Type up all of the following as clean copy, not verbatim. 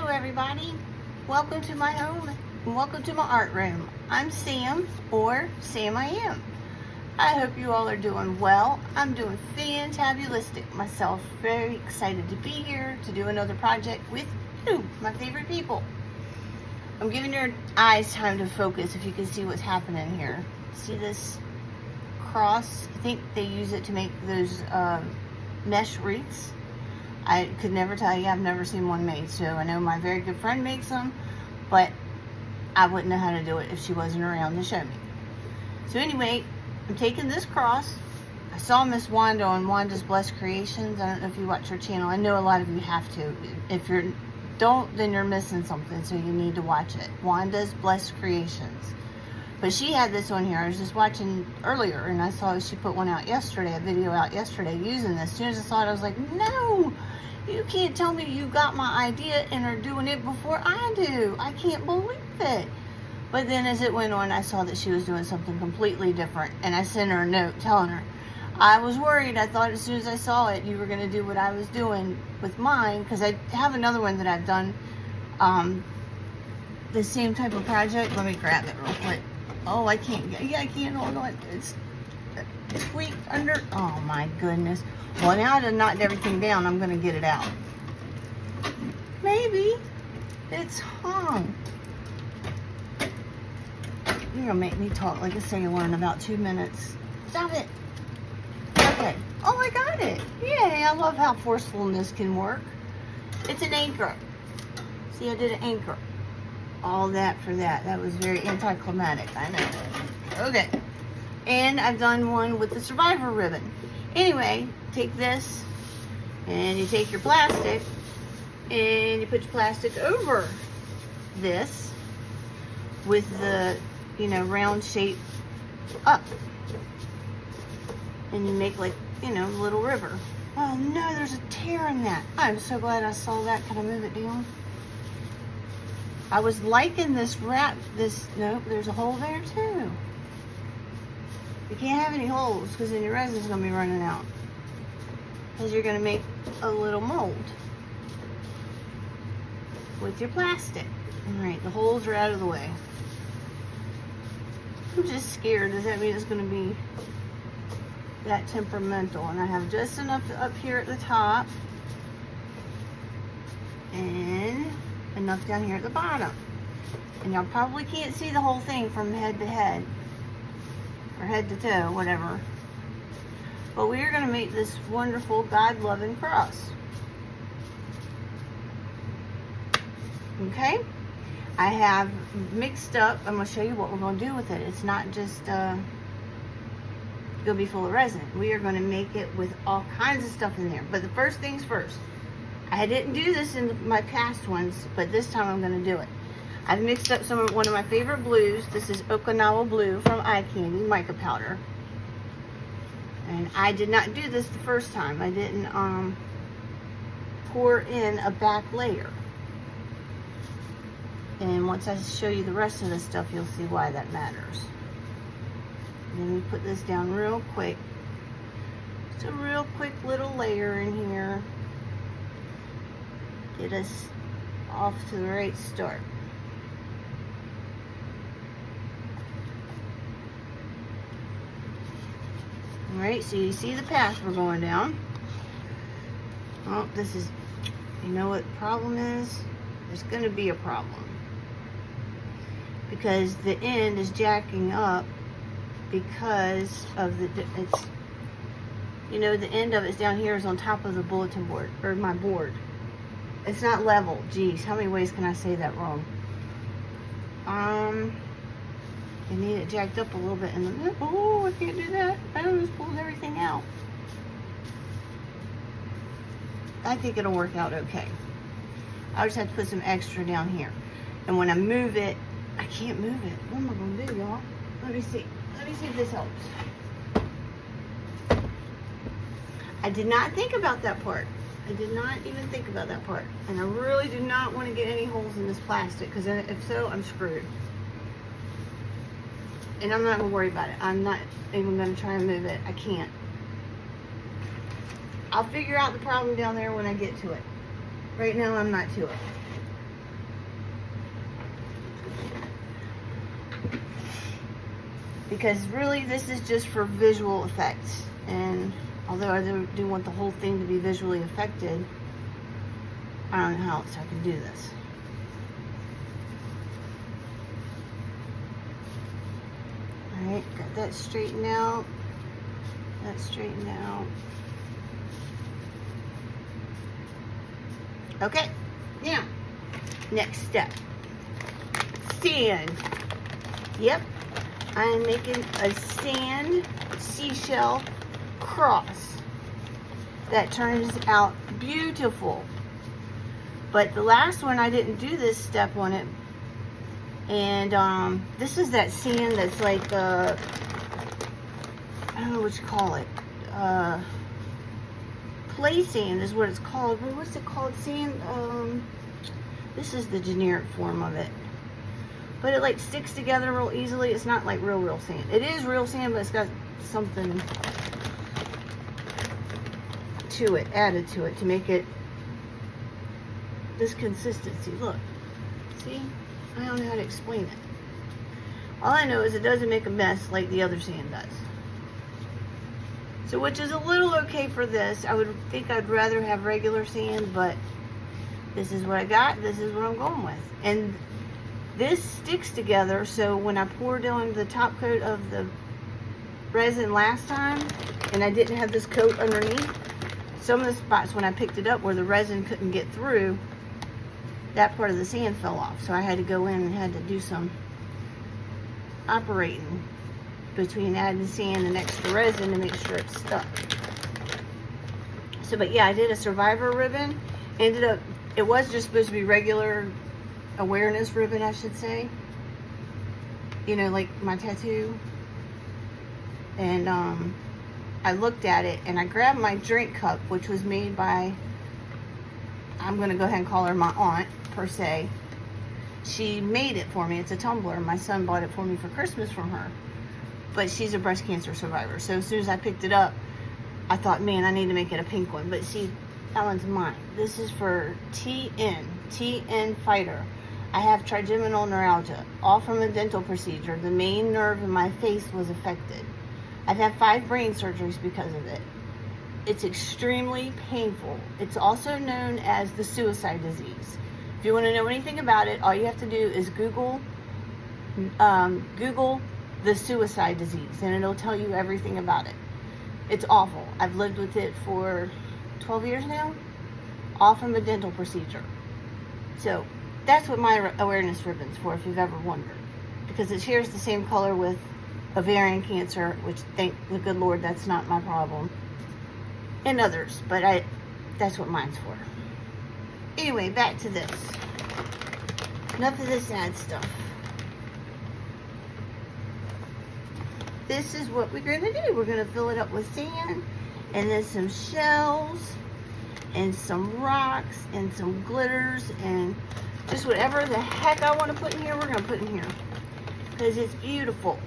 Hello everybody, welcome to my home and welcome to my art room. I'm Sam, or Sam I Am. I hope you all are doing well. I'm doing fantabulistic myself. Very excited to be here to do another project with you, my favorite people. I'm giving your eyes time to focus if you can see what's happening here. See this cross? I think they use it to make those mesh wreaths. I could never tell you, I've never seen one made, so I know my very good friend makes them, but I wouldn't know how to do it if she wasn't around to show me. So anyway, I'm taking this cross. I saw Miss Wanda on Wanda's Blessed Creations. I don't know if you watch her channel. I know a lot of you have to. If you don't, then you're missing something, so you need to watch it. Wanda's Blessed Creations. But she had this on here. I was just watching earlier, and I saw she put one out yesterday, a video out yesterday using this. As soon as I saw it, I was like, no! You can't tell me you got my idea and are doing it before I do. I can't believe it. But then as it went on, I saw that she was doing something completely different. And I sent her a note telling her. I was worried. I thought as soon as I saw it, you were going to do what I was doing with mine. Because I have another one that I've done. The same type of project. Let me grab it real quick. Oh, I can't get. Yeah, I can't hold on. It's tweaked under. Oh my goodness. Well, now that I've knocked everything down, I'm going to get it out. Maybe. It's hung. You're going to make me talk like a sailor in about 2 minutes. Stop it. Okay. Oh, I got it. Yay. I love how forcefulness can work. It's an anchor. See, I did an anchor. All that for that. That was very anticlimactic. I know. Okay. And I've done one with the survivor ribbon. Anyway, take this and you take your plastic and you put your plastic over this with the, round shape up. And you make like, a little river. Oh no, there's a tear in that. I'm so glad I saw that. Can I move it down? I was liking this wrap, nope, there's a hole there too. You can't have any holes because then your resin's going to be running out. Because you're going to make a little mold with your plastic. Alright, the holes are out of the way. I'm just scared. Does that mean it's going to be that temperamental? And I have just enough up here at the top. And enough down here at the bottom. And y'all probably can't see the whole thing from head to head. Or head to toe, whatever. But we are going to make this wonderful God-loving cross. Okay? I have mixed up, I'm going to show you what we're going to do with it. It's not just going to be full of resin. We are going to make it with all kinds of stuff in there. But the first things first. I didn't do this in my past ones, but this time I'm going to do it. I've mixed up one of my favorite blues. This is Okinawa Blue from Eye Candy, mica powder. And I did not do this the first time. I didn't pour in a back layer. And once I show you the rest of the stuff, you'll see why that matters. And then we put this down real quick. Just a real quick little layer in here. Get us off to the right start. Alright, so you see the path we're going down. Oh, this is, you know what the problem is? There's going to be a problem. Because the end is jacking up because of the end of it's down here is on top of the bulletin board, or my board. It's not level. Geez, how many ways can I say that wrong? I need it jacked up a little bit in the middle. Oh, I can't do that. I almost pulled everything out. I think it'll work out okay. I just have to put some extra down here. And when I move it, I can't move it. What am I going to do, y'all? Let me see. Let me see if this helps. I did not think about that part. I did not even think about that part. And I really do not want to get any holes in this plastic, because if so, I'm screwed. And I'm not going to worry about it. I'm not even going to try and move it. I can't. I'll figure out the problem down there when I get to it. Right now, I'm not to it. because really this is just for visual effects. And although I do want the whole thing to be visually affected, I don't know how else I can do this. Alright, got that straightened out. That straightened out. Okay, now, next step. Sand. Yep, I'm making a sand seashell cross that turns out beautiful. But the last one I didn't do this step on it, and this is that sand that's like I don't know what you call it, play sand is what it's called. What's it called? Sand. This is the generic form of it, but it like sticks together real easily. It's not like real sand. It is real sand, but it's got something to it, added to it, to make it this consistency. Look, see, I don't know how to explain it. All I know is it doesn't make a mess like the other sand does. So, which is a little okay for this. I would think I'd rather have regular sand, but this is what I got. This is what I'm going with. And this sticks together, so when I poured on the top coat of the resin last time, and I didn't have this coat underneath, some of the spots when I picked it up where the resin couldn't get through, that part of the sand fell off. So I had to go in and had to do some operating between adding sand and extra resin to make sure it's stuck. So, but yeah, I did a survivor ribbon. Ended up, it was just supposed to be regular awareness ribbon, I should say. You know, like my tattoo. And I looked at it and I grabbed my drink cup, which was made by, I'm going to go ahead and call her my aunt, per se. She made it for me. It's a tumbler. My son bought it for me for Christmas from her. But she's a breast cancer survivor. So as soon as I picked it up, I thought, man, I need to make it a pink one. But see, that one's mine. This is for TN fighter. I have trigeminal neuralgia, all from a dental procedure. The main nerve in my face was affected. I've had 5 brain surgeries because of it. It's extremely painful. It's also known as the suicide disease. If you want to know anything about it, all you have to do is Google the suicide disease, and it'll tell you everything about it. It's awful. I've lived with it for 12 years now, all from a dental procedure. So that's what my awareness ribbon's for, if you've ever wondered, because it shares the same color with ovarian cancer, which thank the good Lord that's not my problem, and others, but that's what mine's for. Anyway, back to this. Enough of this sad stuff. This is what we're going to do. We're going to fill it up with sand, and then some shells, and some rocks, and some glitters, and just whatever the heck I want to put in here, we're going to put in here. Because it's beautiful.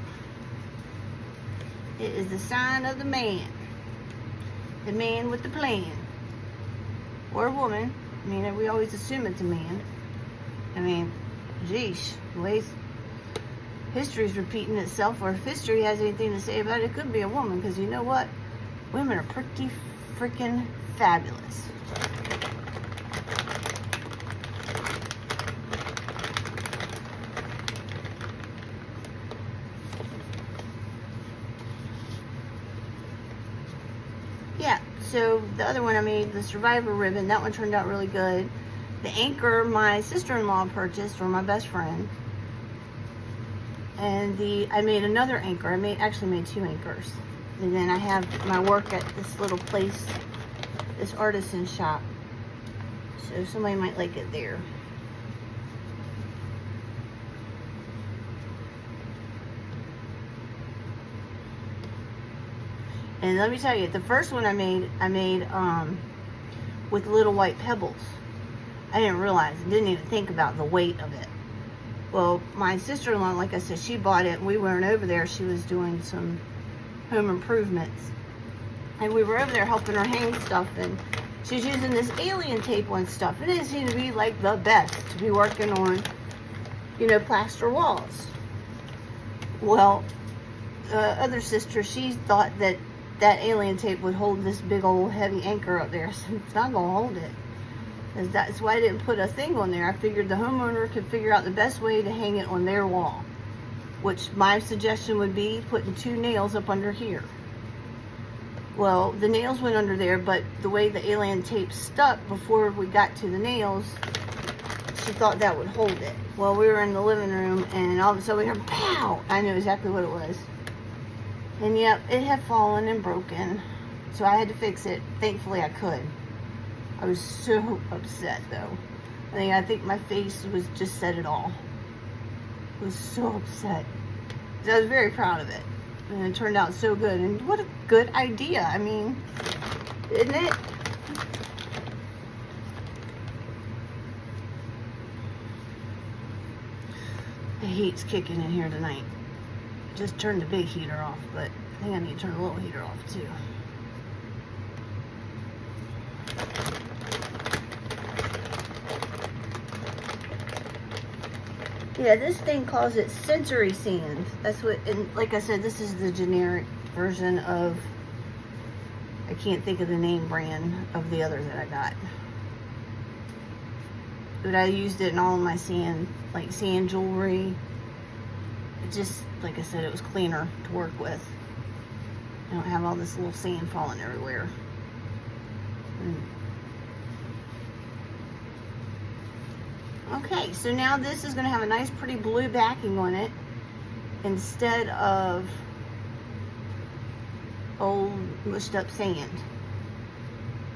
It is the sign of the man. The man with the plan. Or a woman. I mean, we always assume it's a man. I mean, geesh, the way history's repeating itself, or if history has anything to say about it, it could be a woman, because you know what? Women are pretty freaking fabulous. Yeah, so the other one I made, the survivor ribbon, that one turned out really good. The anchor my sister-in-law purchased for my best friend. And I made another anchor. I actually made 2 anchors. And then I have my work at this little place, this artisan shop. So somebody might like it there. And let me tell you, the first one I made with little white pebbles. I didn't realize, I didn't even think about the weight of it. Well, my sister-in-law, like I said, she bought it. We weren't over there. She was doing some home improvements. And we were over there helping her hang stuff. And she was using this alien tape on stuff. It didn't seem to be like the best to be working on, you know, plaster walls. Well, other sister, she thought that alien tape would hold this big old heavy anchor up there. So it's not gonna hold it. That's why I didn't put a thing on there. I figured the homeowner could figure out the best way to hang it on their wall, which my suggestion would be putting 2 nails up under here. Well, the nails went under there, but the way the alien tape stuck before we got to the nails, she thought that would hold it. Well, we were in the living room, and all of a sudden we heard pow! I knew exactly what it was. And yep, it had fallen and broken, so I had to fix it. Thankfully, I could. I was so upset, though. I think my face was just said it all. I was so upset. I was very proud of it. And it turned out so good. And what a good idea. I mean, isn't it? The heat's kicking in here tonight. Just turned the big heater off, but I think I need to turn the little heater off too. Yeah, this thing calls it sensory sand. That's what, and like I said, this is the generic version of, I can't think of the name brand of the others that I got. But I used it in all of my sand, like sand jewelry. It just, like I said, it was cleaner to work with. I don't have all this little sand falling everywhere. Okay, so now this is going to have a nice pretty blue backing on it instead of old mushed up sand.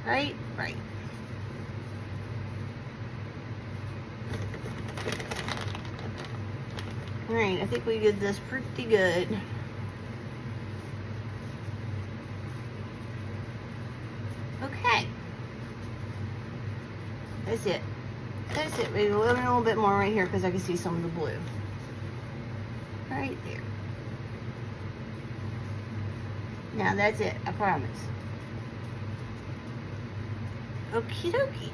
Right? Right. Alright, I think we did this pretty good. Okay. That's it. That's it. Maybe a little bit more right here because I can see some of the blue. Right there. Now that's it. I promise. Okie dokie.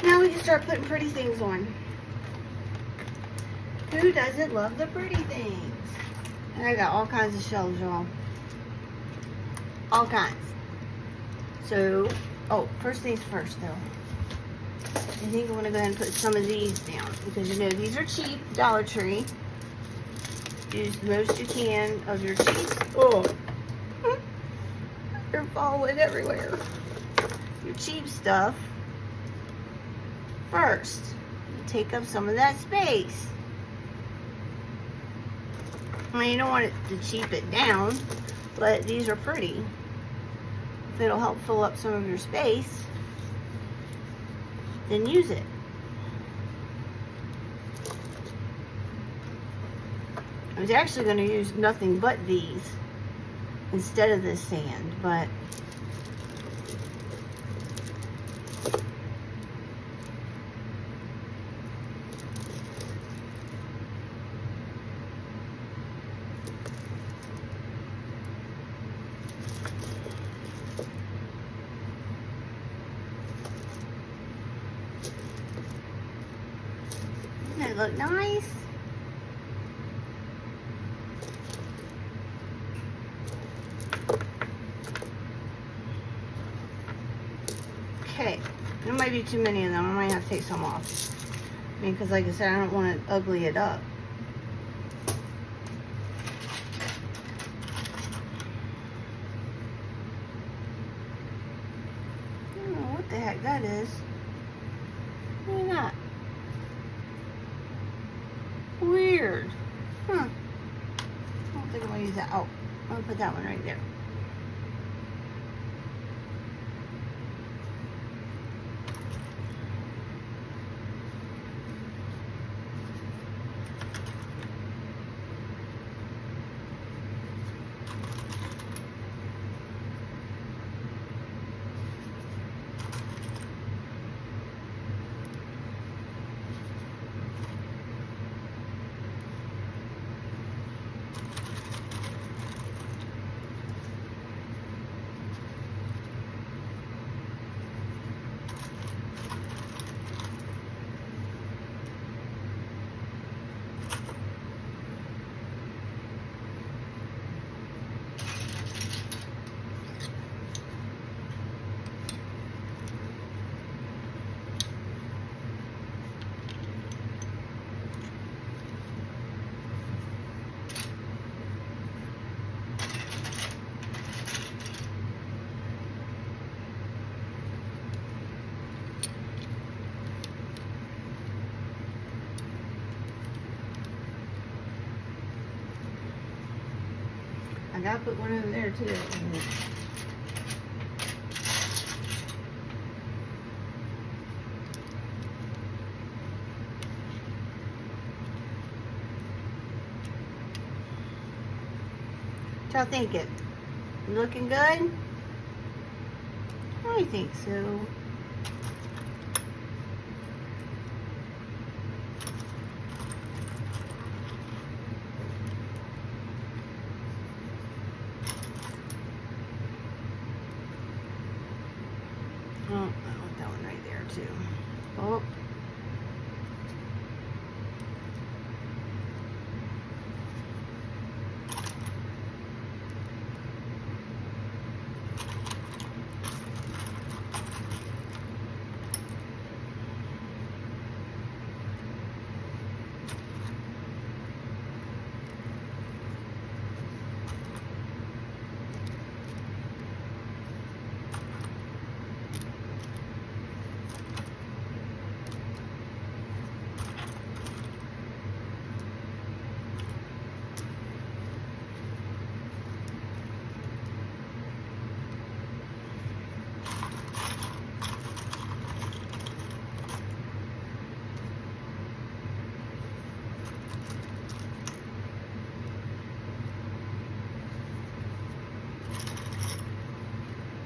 Now we can start putting pretty things on. Who doesn't love the pretty things? And I got all kinds of shells, y'all. All kinds. So, oh, first things first, though. I think I'm going to go ahead and put some of these down. Because, you know, these are cheap. Dollar Tree. Use the most you can of your cheap. Oh. They're falling everywhere. Your cheap stuff. First. Take up some of that space. I mean, you don't want it to cheap it down. But these are pretty. If it'll help fill up some of your space, then use it. I was actually going to use nothing but these instead of this sand, but doesn't it look nice? Okay, there might be too many of them. I might have to take some off. I mean, because like I said, I don't want to ugly it up. I don't know what the heck that is. Look at that. Weird. Huh. I don't think I'm going to use that. Oh, I'm going to put that one right there. I gotta put one over there too. What y'all thinking? Looking good? I think so. Oh, I want that one right there too. Oh.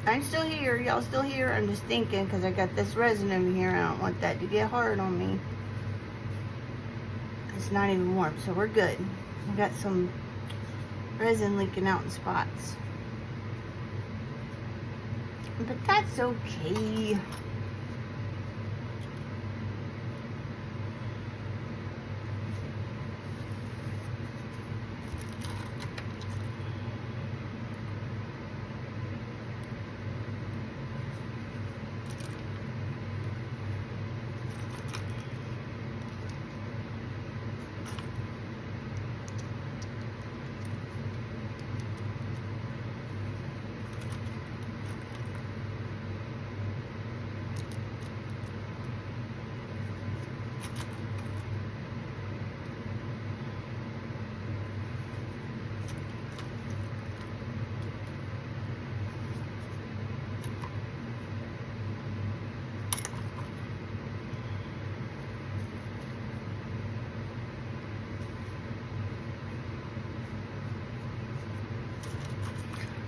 I'm still here. Y'all still here? I'm just thinking because I got this resin over here. I don't want that to get hard on me. It's not even warm, so we're good. I got some resin leaking out in spots. But that's okay.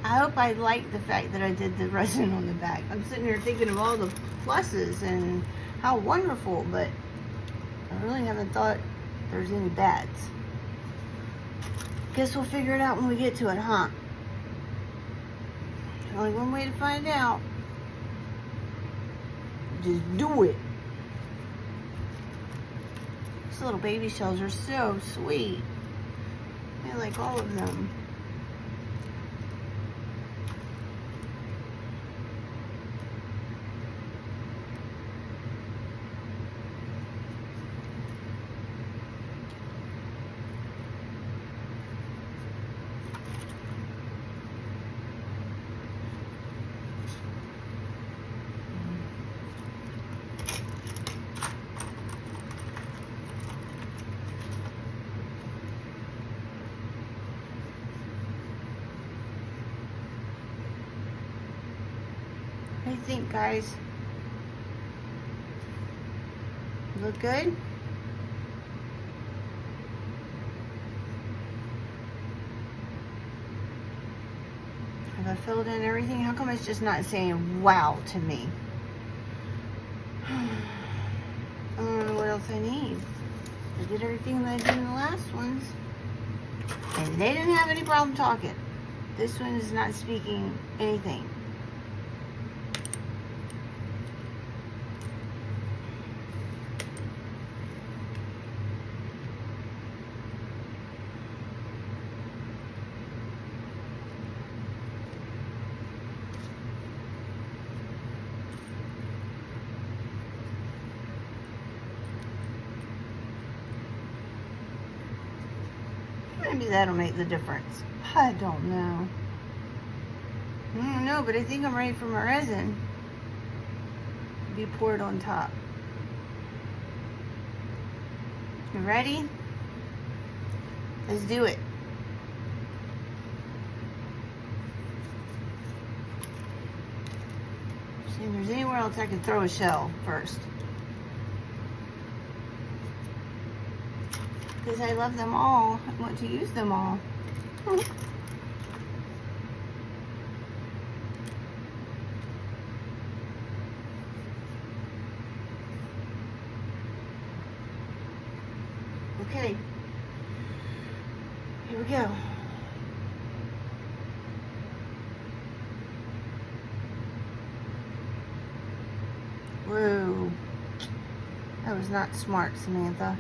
I hope I like the fact that I did the resin on the back. I'm sitting here thinking of all the pluses and how wonderful, but I really haven't thought there's any bads. Guess we'll figure it out when we get to it, huh? There's only one way to find out. Just do it. These little baby shells are so sweet. I like all of them. What do you think, guys? Look good? Have I filled in everything? How come it's just not saying wow to me? I don't know what else I need. I did everything that I did in the last ones. And they didn't have any problem talking. This one is not speaking anything. Maybe that'll make the difference. I don't know. I don't know, but I think I'm ready for my resin to be poured on top. You ready? Let's do it. See if there's anywhere else I could throw a shell first. Because I love them all. I want to use them all. Okay. Here we go. Whoa. That was not smart, Samantha.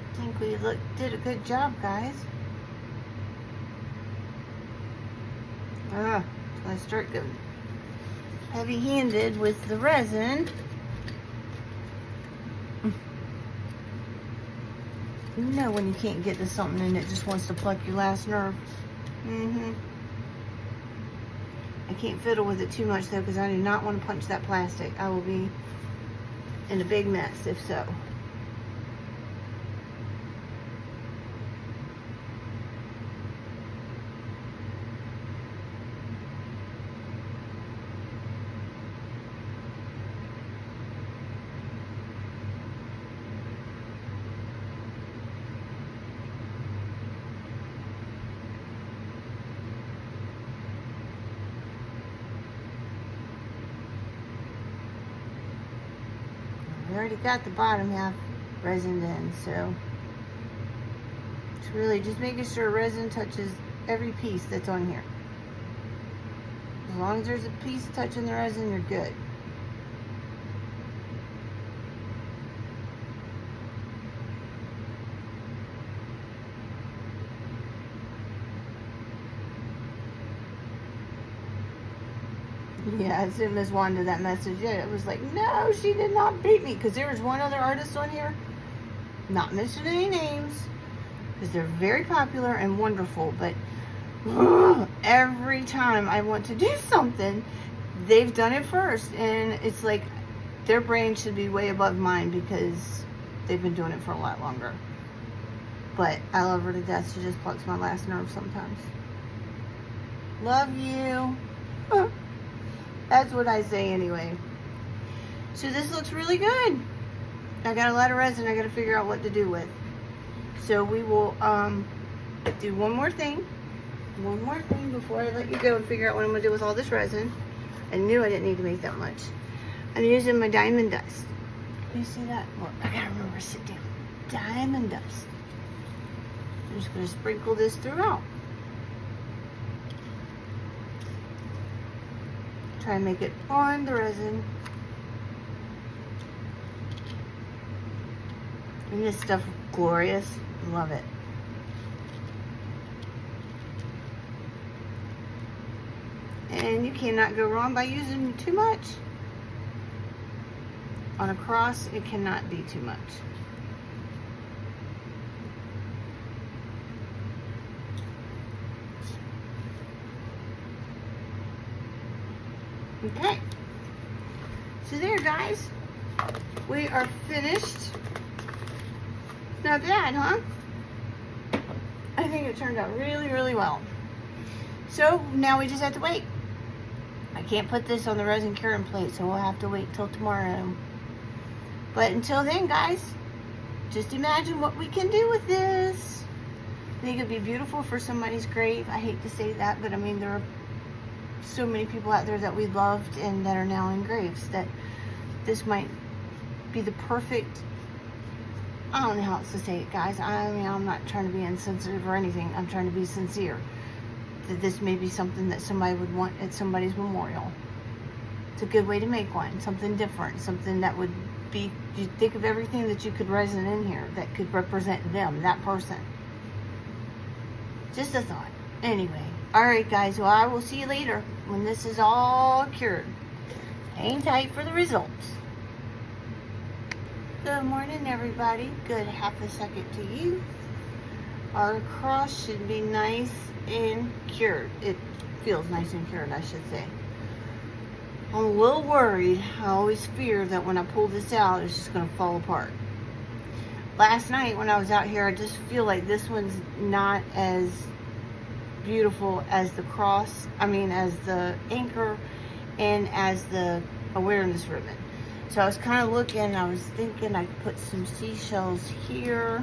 I think we did a good job, guys. So I start getting heavy-handed with the resin. You know when you can't get to something and it just wants to pluck your last nerve. I can't fiddle with it too much though, because I do not want to punch that plastic. I will be in a big mess if so. We already got the bottom half resined in, so it's really just making sure resin touches every piece that's on here. As long as there's a piece touching the resin, you're good. Yeah, I sent Miss Wanda that message. Yeah, it was like, no, she did not beat me. Because there was one other artist on here, not mentioning any names, because they're very popular and wonderful. But every time I want to do something, they've done it first. And it's like their brain should be way above mine because they've been doing it for a lot longer. But I love her to death. She just plucks my last nerve sometimes. Love you. That's what I say anyway. So this looks really good. I got a lot of resin I got to figure out what to do with. So we will do one more thing before I let you go and figure out what I'm going to do with all this resin. I knew I didn't need to make that much. I'm using my diamond dust. Can you see that? Well, I got to remember to sit down. Diamond dust. I'm just going to sprinkle this throughout. Try and make it on the resin. Isn't this stuff glorious? Love it. And you cannot go wrong by using too much. On a cross, it cannot be too much. Okay, so there, guys, we are finished. Not bad, huh? I think it turned out really, really well. So now we just have to wait. I can't put this on the resin curing plate, so we'll have to wait till tomorrow. But until then, guys, just imagine what we can do with this. I think it'd be beautiful for somebody's grave. I hate to say that, but I mean, there are so many people out there that we loved and that are now in graves that this might be the perfect, I don't know how else to say it, guys. I mean, I'm not trying to be insensitive or anything. I'm trying to be sincere. That this may be something that somebody would want at somebody's memorial. It's a good way to make one. Something different. Something that would be, you think of everything that you could resin in here that could represent them, that person. Just a thought. Anyway, alright guys, well I will see you later when this is all cured. Hang tight for the results. Good morning everybody. Good half a second to you. Our cross should be nice and cured. It feels nice and cured, I should say. I'm a little worried. I always fear that when I pull this out, it's just going to fall apart. Last night when I was out here, I just feel like this one's not as beautiful as the cross, as the anchor and as the awareness ribbon. So I was kind of looking, I was thinking I could put some seashells here.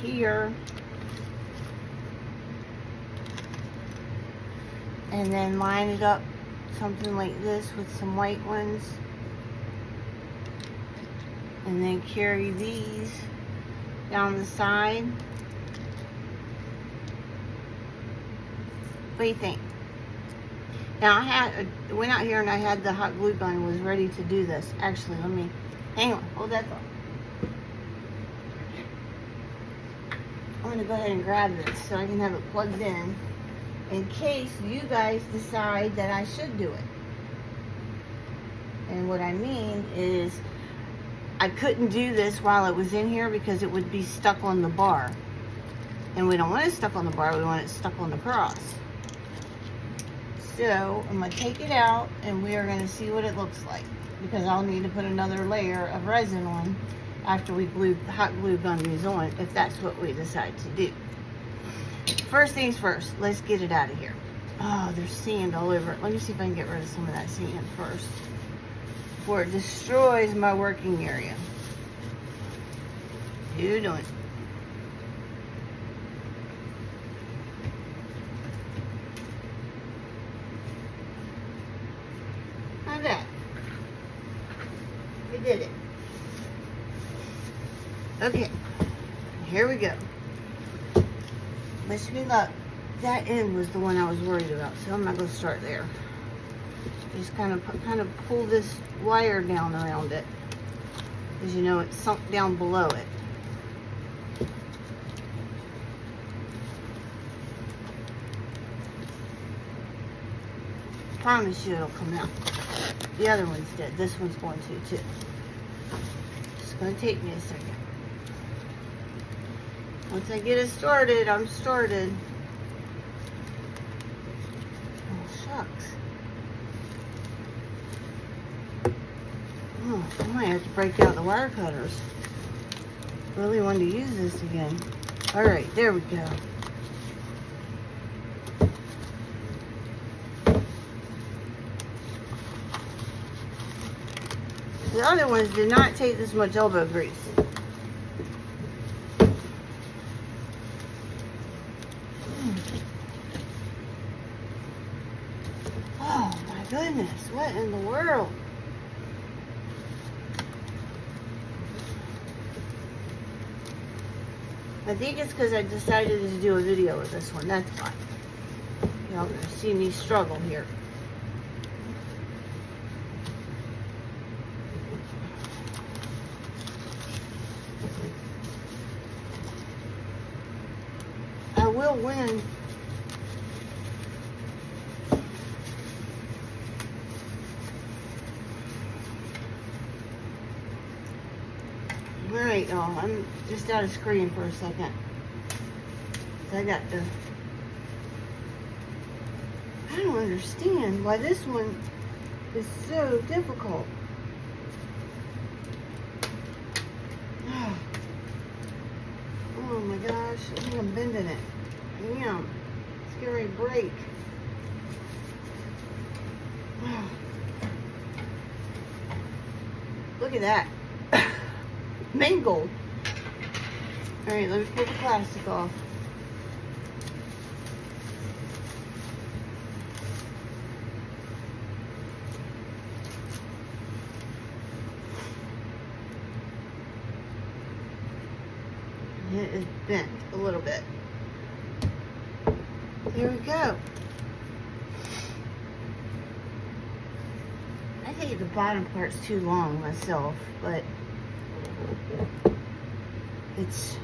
Here. And then line it up something like this with some white ones. And then carry these down the side. What do you think? Now I went out here and I had the hot glue gun and was ready to do this. Actually, hang on, hold that thought. I'm gonna go ahead and grab this so I can have it plugged in case you guys decide that I should do it. And what I mean is I couldn't do this while it was in here because it would be stuck on the bar. And we don't want it stuck on the bar, we want it stuck on the cross. So I'm going to take it out and we are going to see what it looks like. Because I'll need to put another layer of resin on after we hot glue gun these on, if that's what we decide to do. First things first, let's get it out of here. Oh, there's sand all over it. Let me see if I can get rid of some of that sand first before it destroys my working area. You doing? How's that? We did it. Okay, here we go. Wish me luck. That end was the one I was worried about, so I'm not going to start there. Just kind of pull this wire down around it, because you know it's sunk down below it. Promise you it'll come out. The other one's dead. This one's going to too. It's going to take me a second. Once I get it started, I'm started. Oh, shucks. Oh, I might have to break out the wire cutters. Really wanted to use this again. Alright, there we go. The other ones did not take this much elbow grease. Oh my goodness, what in the world? I think it's because I decided to do a video with this one, that's why. Y'all gonna see me struggle here. I will win. Alright, y'all, I'm just out of screen for a second. I don't understand why this one is so difficult. Oh my gosh, I think I'm bending it. I am. It's getting ready to break. Look at that. Mangled. Alright, let me pull the plastic off. It is bent a little bit. There we go. I think the bottom part's too long myself, but it's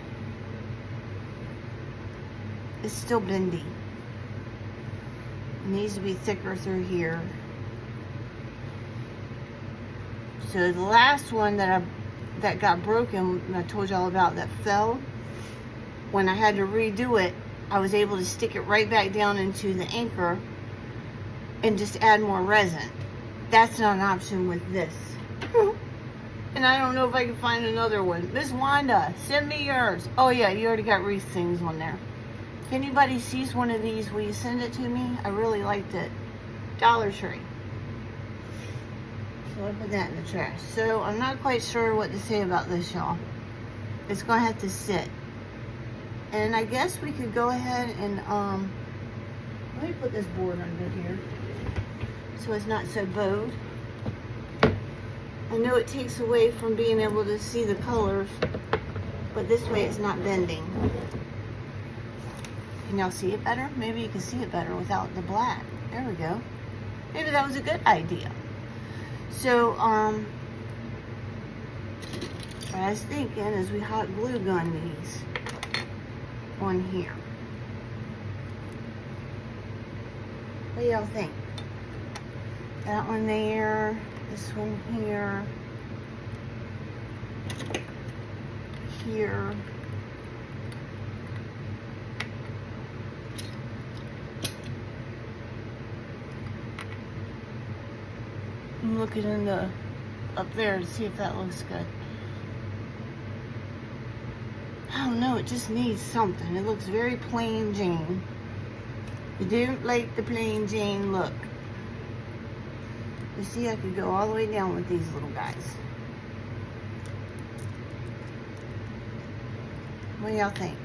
still bendy. It needs to be thicker through here. So the last one that got broken, I told y'all about, that fell, when I had to redo it, I was able to stick it right back down into the anchor and just add more resin. That's not an option with this. And I don't know if I can find another one. Miss Wanda, send me yours. Oh yeah, you already got wreath things on there. If anybody sees one of these, will you send it to me? I really liked it. Dollar Tree. So I put that in the trash. So I'm not quite sure what to say about this, y'all. It's gonna have to sit. And I guess we could go ahead and let me put this board under here so it's not so bowed. I know it takes away from being able to see the colors, but this way it's not bending. Can y'all see it better? Maybe you can see it better without the black. There we go. Maybe that was a good idea. So, what I was thinking is we hot glue gun these on here. What do y'all think? That one there, this one here, here. I'm looking in the up there to see if that looks good. I don't know, it just needs something. It looks very plain Jane. You don't like the plain Jane look. You see, I could go all the way down with these little guys. What do y'all think?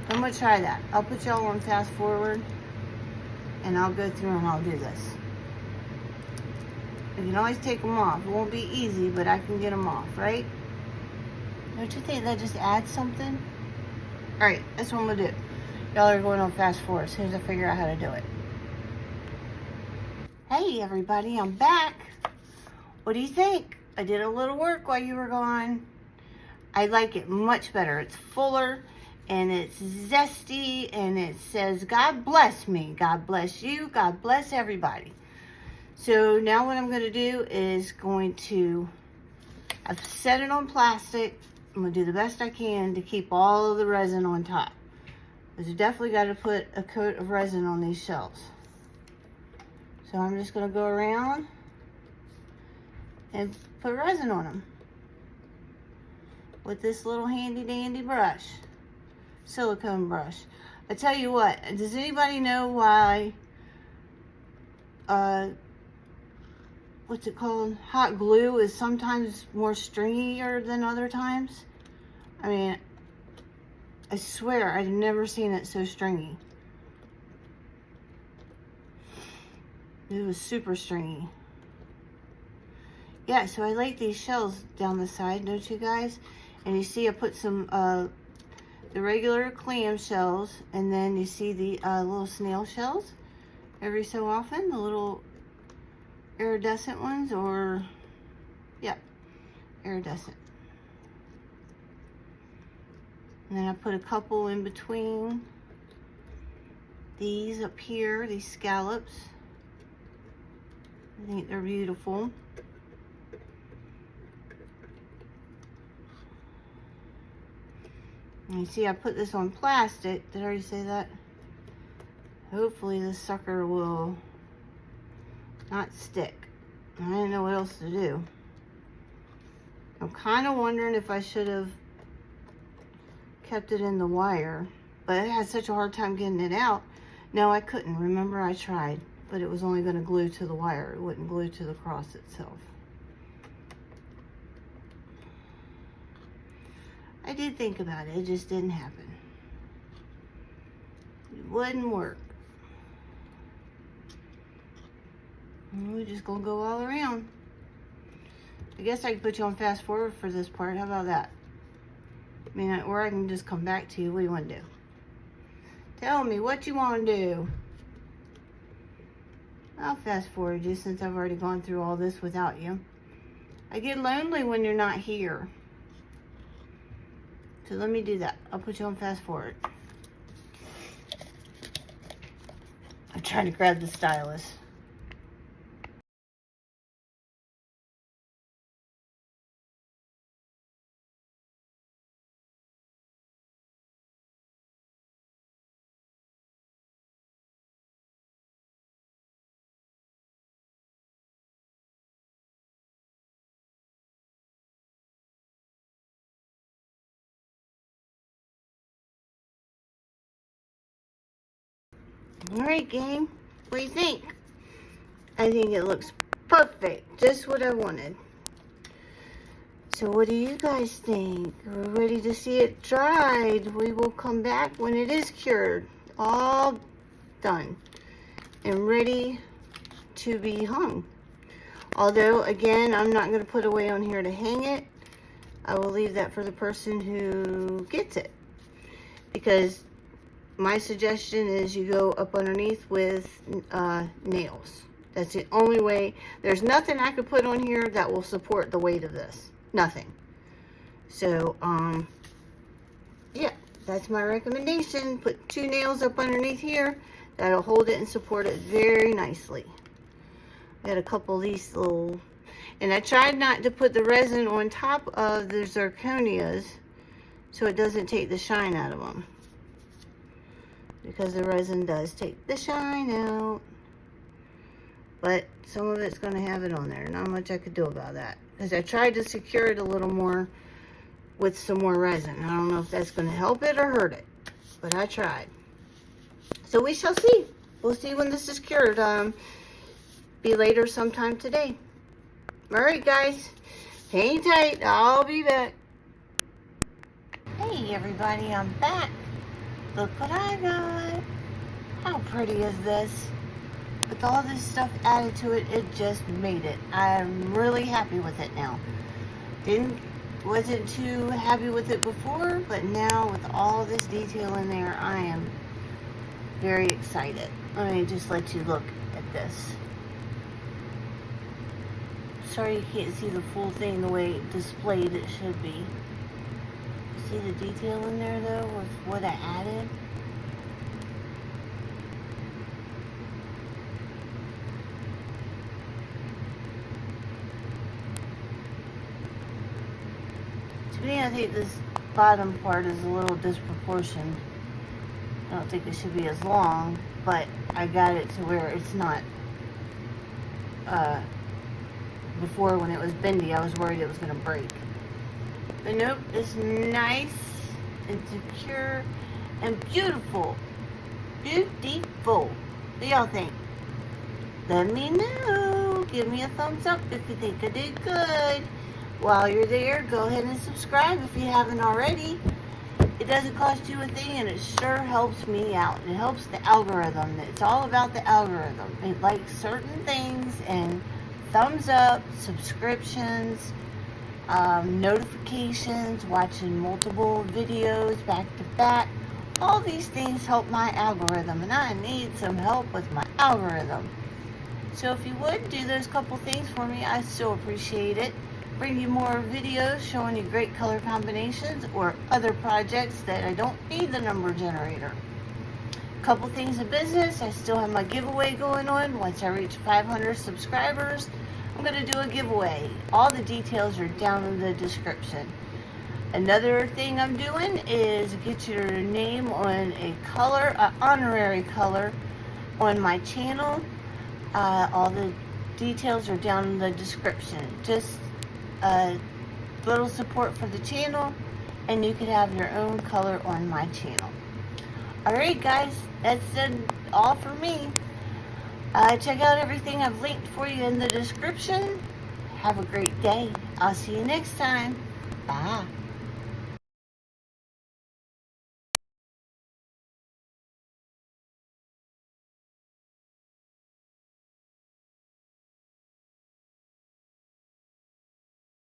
I'm gonna try that. I'll put y'all on fast forward and I'll go through and I'll do this. You can always take them off. It won't be easy, but I can get them off, right? Don't you think that just adds something? All right, that's what I'm gonna do. Y'all are going on fast forward as soon as I figure out how to do it. Hey everybody, I'm back. What do you think? I did a little work while you were gone. I like it much better. It's fuller and it's zesty and it says, God bless me, God bless you, God bless everybody. So now what I'm gonna do is I've set it on plastic. I'm gonna do the best I can to keep all of the resin on top. Because you definitely gotta put a coat of resin on these shells. So I'm just gonna go around and put resin on them with this little handy dandy brush, silicone brush. I tell you what, does anybody know why, what's it called? Hot glue is sometimes more stringier than other times? I mean, I swear I've never seen it so stringy. It was super stringy. Yeah, so I laid these shells down the side, don't you guys? And you see I put some, the regular clam shells, and then you see the little snail shells every so often, the little iridescent ones, or, yeah, iridescent. And then I put a couple in between these up here, these scallops. I think they're beautiful. And you see I put this on plastic. Did I already say that? Hopefully this sucker will not stick. I didn't know what else to do. I'm kind of wondering if I should have kept it in the wire, but I had such a hard time getting it out. No, I couldn't. Remember, I tried, but it was only going to glue to the wire. It wouldn't glue to the cross itself. I did think about it. It just didn't happen. It wouldn't work. And we're just going to go all around. I guess I could put you on fast forward for this part. How about that? I mean, or I can just come back to you. What do you want to do? Tell me what you want to do. I'll fast forward you since I've already gone through all this without you. I get lonely when you're not here. So let me do that. I'll put you on fast forward. I'm trying to grab the stylus. Alright, gang. What do you think? I think it looks perfect. Just what I wanted. So what do you guys think? We're ready to see it dried. We will come back when it is cured. All done. And ready to be hung. Although, again, I'm not going to put away on here to hang it. I will leave that for the person who gets it. Because my suggestion is you go up underneath with nails. That's the only way. There's nothing I could put on here that will support the weight of this. Nothing. So, yeah, that's my recommendation. Put 2 nails up underneath here. That'll hold it and support it very nicely. Got a couple of these little, and I tried not to put the resin on top of the zirconias so it doesn't take the shine out of them. Because the resin does take the shine out. But some of it's going to have it on there. Not much I could do about that. Because I tried to secure it a little more with some more resin. I don't know if that's going to help it or hurt it. But I tried. So we shall see. We'll see when this is cured. Be later sometime today. Alright guys. Hang tight. I'll be back. Hey everybody, I'm back. Look what I got. How pretty is this? With all this stuff added to it, it just made it. I'm really happy with it now. Wasn't too happy with it before, but now with all this detail in there, I am very excited. Let me just let you look at this. Sorry you can't see the full thing the way displayed it should be. See the detail in there though with what I added? To me, I think this bottom part is a little disproportionate. I don't think it should be as long, but I got it to where it's not. Before when it was bendy, I was worried it was going to break. But nope, it's nice and secure and beautiful. Beautiful. What do y'all think? Let me know. Give me a thumbs up if you think I did good. While you're there, go ahead and subscribe if you haven't already. It doesn't cost you a thing, and it sure helps me out. It helps the algorithm. It's all about the algorithm. It likes certain things, and thumbs up, subscriptions, notifications, watching multiple videos back to back. All these things help my algorithm, and I need some help with my algorithm. So if you would do those couple things for me, I so appreciate it. Bring you more videos showing you great color combinations or other projects that I don't need the number generator. Couple things in business. I still have my giveaway going on. Once I reach 500 subscribers, I'm going to do a giveaway. All the details are down in the description. Another thing I'm doing is get your name on a color, an honorary color on my channel. All the details are down in the description. Just a little support for the channel, and you could have your own color on my channel. Alright guys, that's all for me. Check out everything I've linked for you in the description. Have a great day. I'll see you next time. Bye.